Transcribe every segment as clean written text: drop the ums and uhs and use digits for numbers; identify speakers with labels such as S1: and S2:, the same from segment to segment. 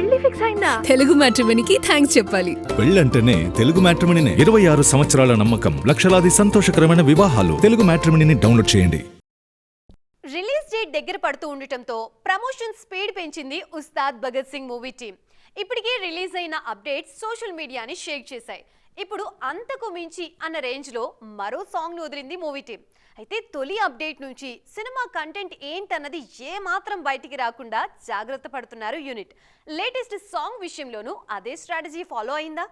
S1: పెళ్లి ఫిక్స్ అయిందా?
S2: తెలుగు మ్యాట్రిమోనీకి థ్యాంక్స్ చెప్పాలి.
S3: పెళ్ళంటేనే తెలుగు మ్యాట్రిమోనీనే. 26 సంవత్సరాల నమ్మకం, లక్షలాది సంతోషకరమైన వివాహాలు. తెలుగు మ్యాట్రిమోనీని డౌన్లోడ్ చేయండి.
S4: రిలీజ్ డేట్ దగ్గర పడుతూ ఉండటంతో ప్రమోషన్ స్పీడ్ పెంచింది ఉస్తాద్ భగత్ సింగ్ మూవీ టీం. ఇప్పటికే రిలీజ్ అయిన అప్డేట్స్ సోషల్ మీడియాని షేక్ చేశాయి. ఇప్పుడు అంతకు మించి అన్న రేంజ్లో మరో సాంగ్ను వదిలింది మూవీ టీం. అయితే తొలి అప్డేట్ నుంచి సినిమా కంటెంట్ ఏంటన్నది ఏమాత్రం బయటికి రాకుండా జాగ్రత్త పడుతున్నారు యూనిట్. లేటెస్ట్ సాంగ్ విషయంలోనూ అదే స్ట్రాటజీ ఫాలో అయిందా?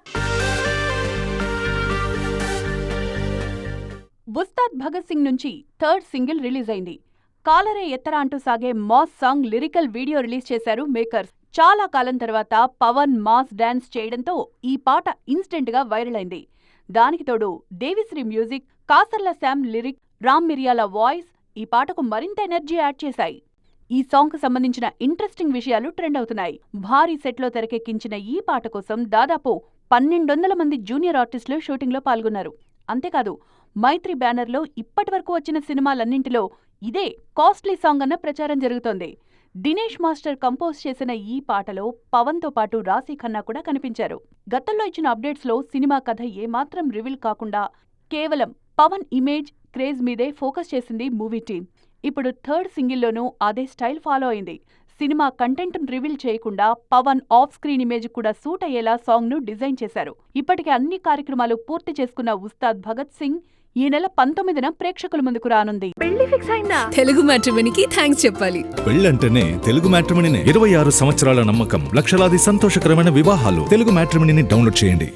S1: ఉస్తాద్ భగత్ సింగ్ నుంచి థర్డ్ సింగిల్ రిలీజ్ అయింది. కాలరే ఎత్తరా అంటూ సాగే mass song lyrical video release చేశారు మేకర్స్. చాలా కాలం తర్వాత పవన్ మాస్ డాన్స్ చేయడంతో ఈ పాట ఇన్స్టెంట్ గా వైరల్ అయింది. దానికి తోడు Devi Sri music, Kasarla Sam lyric, Ram మిరియాల వాయిస్ ఈ పాటకు మరింత ఎనర్జీ యాడ్ చేశాయి. ఈ సాంగ్ కు సంబంధించిన ఇంట్రెస్టింగ్ విషయాలు ట్రెండ్ అవుతున్నాయి. భారీ సెట్లో తెరకెక్కించిన ఈ పాట కోసం దాదాపు 1200 మంది జూనియర్ ఆర్టిస్టులు షూటింగ్లో పాల్గొన్నారు. అంతేకాదు మైత్రి బ్యానర్లో ఇప్పటివరకు వచ్చిన సినిమాలన్నింటిలో ఇదే కాస్ట్లీ సాంగ్ అన్న ప్రచారం జరుగుతోంది. దినేష్ మాస్టర్ కంపోజ్ చేసిన ఈ పాటలో పవన్తో పాటు రాశీ ఖన్నా కూడా కనిపించారు. గతంలో ఇచ్చిన అప్డేట్స్లో సినిమా కథ ఏమాత్రం రివీల్ కాకుండా కేవలం పవన్ ఇమేజ్, క్రేజ్ మీదే ఫోకస్ చేసింది మూవీ టీం. ఇప్పుడు థర్డ్ సింగిల్లోనూ అదే స్టైల్ ఫాలో అయింది. సినిమా కంటెంట్ను రివీల్ చేయకుండా పవన్ ఆఫ్ స్క్రీన్ ఇమేజ్ కూడా సూట్ అయ్యేలా సాంగ్ను డిజైన్ చేశారు. ఇప్పటికే అన్ని కార్యక్రమాలు పూర్తి చేసుకున్న ఉస్తాద్ భగత్ సింగ్ ఈ నెల 19న ప్రేక్షకుల ముందుకు రానుంది.
S2: పెళ్లి ఫిక్స్ అయిందా? తెలుగు మ్యాట్రిమోనీకి థ్యాంక్స్ చెప్పాలి.
S3: పెళ్ళంటేనే తెలుగు మ్యాట్రిమోనీనే. 26 సంవత్సరాల నమ్మకం, లక్షలాది సంతోషకరమైన వివాహాలు. తెలుగు మ్యాట్రిమోనీని డౌన్లోడ్ చేయండి.